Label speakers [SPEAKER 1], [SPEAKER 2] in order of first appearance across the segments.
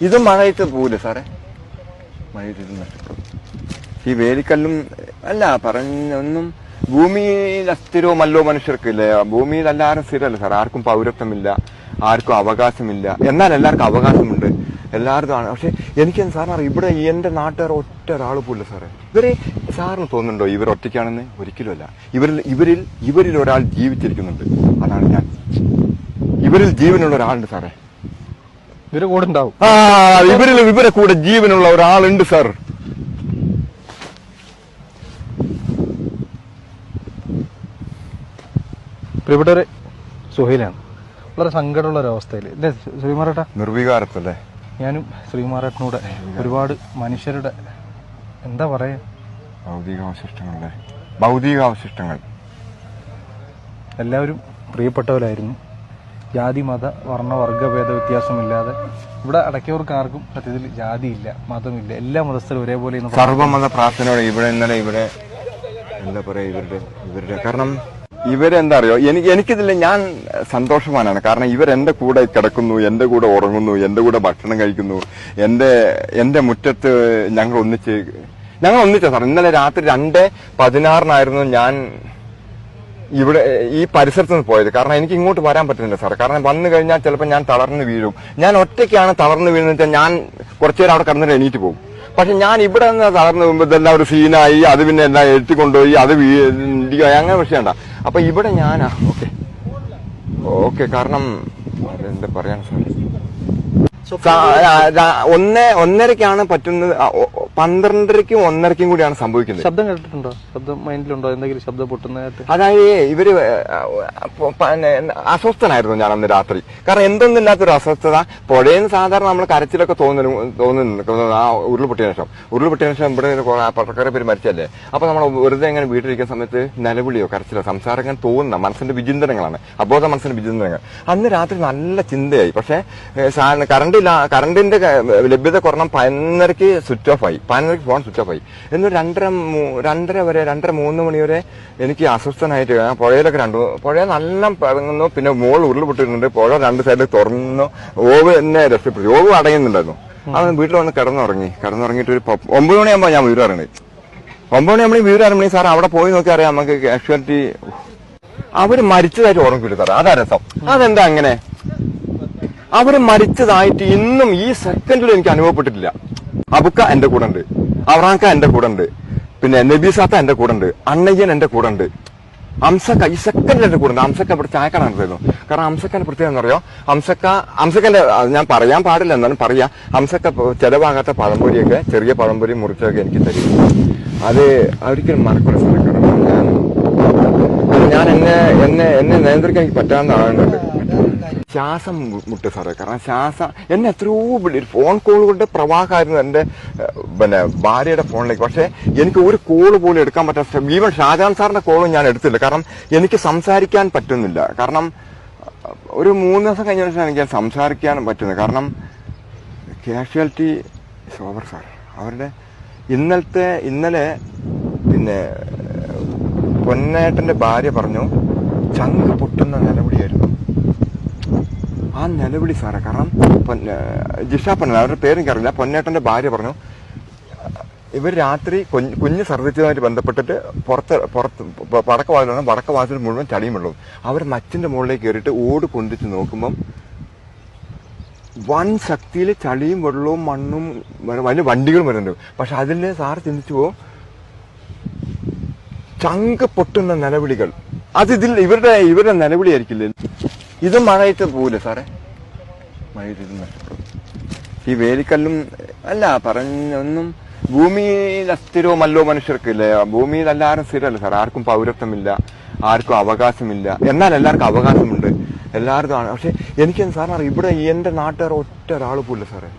[SPEAKER 1] ഇത് മഴയത്ത് പോവില്ല സാറേ, മഴയത്ത് ഇത് നഷ്ടപ്പെടും. ഈ വേലിക്കല്ലും അല്ല പറഞ്ഞൊന്നും ഭൂമിയിൽ അസ്ഥിരോ മല്ലോ മനുഷ്യർക്കില്ല. ഭൂമിയിൽ എല്ലാവരും സ്ഥിരമല്ല സാർ. ആർക്കും പൗരത്വമില്ല, ആർക്കും അവകാശമില്ല. എന്നാൽ എല്ലാവർക്കും അവകാശമുണ്ട്, എല്ലാവർക്കും ആണ്. പക്ഷെ എനിക്ക് സാറിന് ഇവിടെ എന്റെ നാട്ടുകാർ ഒറ്റ ഒരാൾ പോലില്ല സാറേ. ഇവരെ സാറിന് തോന്നുന്നുണ്ടോ ഇവർ ഒറ്റയ്ക്കാണെന്ന്? ഒരിക്കലുമല്ല. ഇവരിൽ ഒരാൾ ജീവിച്ചിരിക്കുന്നുണ്ട്. അതാണ് ഞാൻ. ഇവരിൽ ജീവനുള്ള ഒരാളുണ്ട് സാറേ.
[SPEAKER 2] ഇവരെ കൂടെ ഉണ്ടാവും.
[SPEAKER 1] ഇവരെ കൂടെ ജീവനുള്ള ഒരാളുണ്ട് സാർ.
[SPEAKER 2] പ്രിയപ്പെട്ടവരെ, സുഹൈലാണ്. വളരെ സങ്കടമുള്ള ഒരവസ്ഥയിൽ അല്ലേ ശ്രീമാറേട്ടാ?
[SPEAKER 1] നിർവികാരത്തല്ലേ.
[SPEAKER 2] ഞാനും ശ്രീമാറേട്ടനൂടെ ഒരുപാട് മനുഷ്യരുടെ എന്താ പറയാ
[SPEAKER 1] ഭൗതികാവശിഷ്ടങ്ങൾ
[SPEAKER 2] എല്ലാവരും പ്രിയപ്പെട്ടവരായിരുന്നു. ജാതി മത വർണ്ണ വർഗഭേദ വ്യത്യാസമില്ലാതെ ഇവിടെ അടക്കിയവർക്ക് ആർക്കും സത്യത്തിൽ ജാതിയില്ല, മതമില്ല. എല്ലാ മതസ്ഥരും ഒരേപോലെ
[SPEAKER 1] സർവമത പ്രാർത്ഥനയോടെ ഇവിടെ എന്താ പറയാ ഇവരുടെ കാരണം ഇവരെന്താ അറിയോ, എനിക്കിതില്ല. ഞാൻ സന്തോഷവാനാണ്. കാരണം ഇവരെന്റെ കൂടെ കിടക്കുന്നു, എന്റെ കൂടെ ഉറങ്ങുന്നു, എന്റെ കൂടെ ഭക്ഷണം കഴിക്കുന്നു. എന്റെ മുറ്റത്ത് ഞങ്ങൾ ഒന്നിച്ച സാർ. ഇന്നലെ രാത്രി 2:16 ഞാൻ ഇവിടെ ഈ പരിസരത്ത് നിന്ന് പോയത്. കാരണം എനിക്ക് ഇങ്ങോട്ട് വരാൻ പറ്റുന്നില്ല സാർ. കാരണം വന്നു കഴിഞ്ഞാൽ ചിലപ്പോൾ ഞാൻ തളർന്നു വീഴും. ഞാൻ ഒറ്റയ്ക്കാണ് തളർന്നു വീഴുന്നത് വെച്ചാൽ ഞാൻ കുറച്ചുനേരം അവിടെ കിടന്നിട്ട് എണീറ്റ് പോകും. പക്ഷെ ഞാൻ ഇവിടെ നിന്ന് തളർന്നു പോകുമ്പോൾ ഇതെല്ലാം ഒരു സീനായി, അത് പിന്നെ എല്ലാം എത്തിക്കൊണ്ടുപോയി, അത് അങ്ങനെ വിഷയമുണ്ട. അപ്പൊ ഇവിടെ ഞാനാ ഓക്കെ കാരണം എന്താ പറയാൻ സാർ, 1:30 പറ്റുന്നത്. 12:30 1:30 കൂടിയാണ് സംഭവിക്കുന്നത്.
[SPEAKER 2] ശബ്ദം കേട്ടിട്ടുണ്ടോ? ശബ്ദം മൈൻഡിലുണ്ടോ? എന്തെങ്കിലും ശബ്ദം പൊട്ടുന്നതായിട്ട്?
[SPEAKER 1] അതായത് ഇവര് അസ്വസ്ഥനായിരുന്നു ഞാൻ അന്ന് രാത്രി. കാരണം എന്തൊന്നുമില്ലാത്തൊരു അസ്വസ്ഥത. പുഴയെന്ന് സാധാരണ നമ്മൾ കരച്ചിലൊക്കെ തോന്നുന്നു ആ ഉരുൾപൊട്ടിയതിനു ശേഷം ഇവിടെ പട്ടക്കാരെ പേര് മരിച്ചല്ലേ. അപ്പൊ നമ്മൾ വെറുതെ ഇങ്ങനെ വീട്ടിലിരിക്കുന്ന സമയത്ത് നിലവിളിയോ കരച്ചിലോ സംസാരം ഇങ്ങനെ തോന്നുന്ന മനസ്സിന്റെ വിചിന്തനങ്ങളാണ്, അബോധ മനസ്സിന്റെ വിചിന്തനങ്ങൾ. അന്ന് രാത്രി നല്ല ചിന്തയായി. പക്ഷെ കറണ്ടിന്റെ ലഭ്യത കുറഞ്ഞ 11:30 സ്വിച്ച് ഓഫ് ആയി. 11:30 ഫോൺ സ്വിച്ച് ഓഫ് ആയി. എന്നൊരു 2:30 മണി വരെ എനിക്ക് അസ്വസ്ഥനായിട്ട് പുഴയിലൊക്കെ പുഴ നല്ല പഴങ്ങുന്നു. പിന്നെ മോൾ ഉരുൾപൊട്ടിരുന്നുണ്ട്. പുഴ 2 സൈഡിൽ തുറന്നു. ഓവ് എന്നെ രക്ഷപ്പെട്ടു. ഓവ് അടയുന്നുണ്ടായിരുന്നു. അത് വീട്ടിൽ വന്ന് കിടന്നുറങ്ങിയിട്ട് ഒരു 9 മണിയാകുമ്പോൾ ഞാൻ വീടാറുണ്ട്. 9 മണി വീടാറുമ്പോ സാർ അവിടെ പോയി നോക്കി അറിയാം നമുക്ക് കാഷ്വാലിറ്റി അവര് മരിച്ചതായിട്ട് ഓർമ്മിക്കില്ല സാർ. അതാ രസം. അതെന്താ അങ്ങനെ? അവര് മരിച്ചതായിട്ട് ഇന്നും ഈ സെക്കൻഡിലും എനിക്ക് അനുഭവപ്പെട്ടിട്ടില്ല. അബുക്ക എന്റെ കൂടെ ഉണ്ട്, അവറാങ്ക എന്റെ കൂടെ ഉണ്ട്, പിന്നെ നബീസാത്ത എന്റെ കൂടെ ഉണ്ട്, അണ്ണയ്യൻ എന്റെ കൂടെ ഉണ്ട്, അംസക്ക ഈ സെക്കൻഡിൽ എന്റെ കൂടെ ഉണ്ട്. അംസക്ക ഇവിടെ ചായക്കട നടത്തായിരുന്നു. കാരണം അംസക്കന്റെ പ്രത്യേകം എന്ന് പറയോ, അംസക്കന്റെ ഞാൻ പറയാൻ പാടില്ല എന്നാലും പറയാ, അംസക്ക ചെലവാകാത്ത പഴംപൊരിയൊക്കെ ചെറിയ പഴംപൊരി മുറിച്ചൊക്കെ എനിക്ക് തരും. അത് ഒരിക്കലും മറക്കൂല സാറേ. ഞാൻ എന്നെ നിയന്ത്രിക്കാൻ എനിക്ക് പറ്റാവുന്ന ആളുണ്ട്. ശ്വാസം മുട്ട് സാറേ. കാരണം എന്നെ എത്രയോ ഫോൺ കോളുകളുടെ പ്രവാഹമായിരുന്നു എന്റെ ഭാര്യയുടെ ഫോണിലേക്ക്. പക്ഷെ എനിക്ക് ഒരു കോള് പോലും എടുക്കാൻ പറ്റാത്ത, ഈവൻ ഷാജാൻ സാറിന്റെ കോളും ഞാൻ എടുത്തില്ല. കാരണം എനിക്ക് സംസാരിക്കാൻ പറ്റുന്നില്ല. കാരണം ഒരു 3 ദിവസം കഴിഞ്ഞ ശേഷം എനിക്ക് സംസാരിക്കാൻ പറ്റുന്നത്. കാരണം കാഷ്വാലിറ്റി ഓവർ സാർ. അവരുടെ ഇന്നലെ പിന്നെ പൊന്നേട്ടന്റെ ഭാര്യ പറഞ്ഞു ചങ്ക് പൊട്ടുന്ന നിലവിളിയായിരുന്നു. ആ നിലവിളി സാറേ. കാരണം ജിഷ പൊന്ന, അവരുടെ പേരെനിക്കറിയില്ല. പൊന്നേട്ടന്റെ ഭാര്യ പറഞ്ഞു ഇവർ രാത്രി കുഞ്ഞ് ഛർദ്ദിച്ചതുമായിട്ട് ബന്ധപ്പെട്ടിട്ട് പുറത്ത് വടക്കവാതിൽ മുഴുവൻ ചളിയും വെള്ളവും. അവർ മച്ചിന്റെ മുകളിലേക്ക് കയറിയിട്ട് ഓട് പൊന്തിച്ച് നോക്കുമ്പം വൻ ശക്തിയിൽ ചളിയും വെള്ളവും മണ്ണും വലിയ വണ്ടികളും വരുന്നുണ്ട്. പക്ഷെ അതിൽ സാറ് ചിന്തിച്ചു പോകും, ചങ്ക് പൊട്ടുന്ന നിലവിളികൾ. അത് ഇവരുടെ നിലവിളി ആയിരിക്കില്ലേ? ഇത് മഴയത്ത് പോവില്ല സാറേ, മഴയത്ത് ഇത് നഷ്ടപ്പെടും. ഈ വേലിക്കല്ലും അല്ല പറഞ്ഞൊന്നും ഭൂമിയിൽ അസ്ഥിരോ മല്ലോ മനുഷ്യർക്കില്ല. ഭൂമിയിൽ എല്ലാവരും സ്ഥിരമല്ല സാർ. ആർക്കും പൗരത്വമില്ല, ആർക്കും അവകാശമില്ല. എന്നാൽ എല്ലാവർക്കും അവകാശമുണ്ട്, എല്ലാവർക്കും ആണ്. പക്ഷെ എനിക്ക് സാറിന് ഇവിടെ എന്റെ നാട്ടുകാർ ഒറ്റ ഒരാൾ പോലില്ല സാറേ.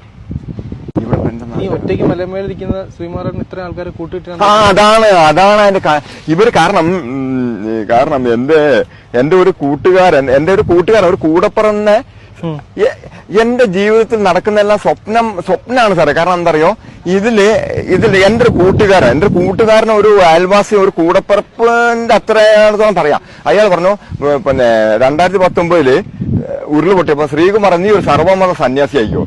[SPEAKER 2] ഒറ്റയ്ക്ക് മലമേലിരിക്കുന്ന ശ്രീമാറൻ ഇത്ര ആൾക്കാരെ കൂട്ടിയിട്ട്
[SPEAKER 1] അതാണ് അതിന്റെ ഇവര് കാരണം എന്റെ ഒരു കൂട്ടുകാരൻ ഒരു കൂടെ പറഞ്ഞ എന്റെ ജീവിതത്തിൽ നടക്കുന്നതെല്ലാം സ്വപ്നമാണ് സാറേ. കാരണം എന്താ അറിയോ, ഇതില് എന്റെ ഒരു കൂട്ടുകാരന് ഒരു അയൽവാസി, ഒരു കൂടപ്പിറപ്പിന്റെ അത്രത്തോളം പറയാം. അയാൾ പറഞ്ഞു, പിന്നെ 2019 ഉരുൾപൊട്ടിയപ്പോ ശ്രീകുമാർ നീ ഒരു സർവമത സന്യാസി ആയിക്കോ.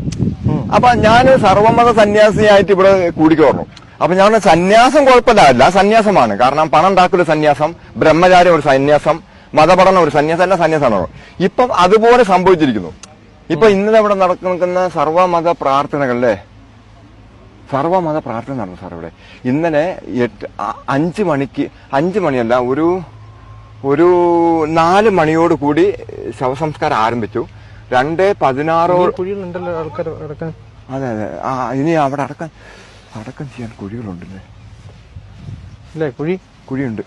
[SPEAKER 1] അപ്പൊ ഞാൻ സർവമത സന്യാസിയായിട്ട് ഇവിടെ കൂടിക്ക് പറഞ്ഞു. അപ്പൊ ഞാൻ സന്യാസം കുഴപ്പമില്ല, സന്യാസമാണ്. കാരണം പണം ഉണ്ടാക്കലൊരു സന്യാസം, ബ്രഹ്മചാര്യം ഒരു സന്യാസം, മതപഠനം ഒരു സന്യാസം, എല്ലാം സന്യാസമാണോ. ഇപ്പം അതുപോലെ സംഭവിച്ചിരിക്കുന്നു. ഇപ്പൊ ഇന്നലെ ഇവിടെ നടക്കുന്ന സർവമത പ്രാർത്ഥനകളിലെ സർവമത പ്രാർത്ഥന നടന്നു സാർ ഇവിടെ. ഇന്നലെ 5 മണിയല്ല, ഒരു 4 മണിയോട് കൂടി ശവസംസ്കാരം ആരംഭിച്ചു. 2:16
[SPEAKER 2] കുഴികളുണ്ടല്ലോ ആൾക്കാർ അടക്കാൻ.
[SPEAKER 1] അതെ. ഇനി അവിടെ അടക്കം ചെയ്യാൻ കുഴികളുണ്ടല്ലേ?
[SPEAKER 2] കുഴിയുണ്ട്.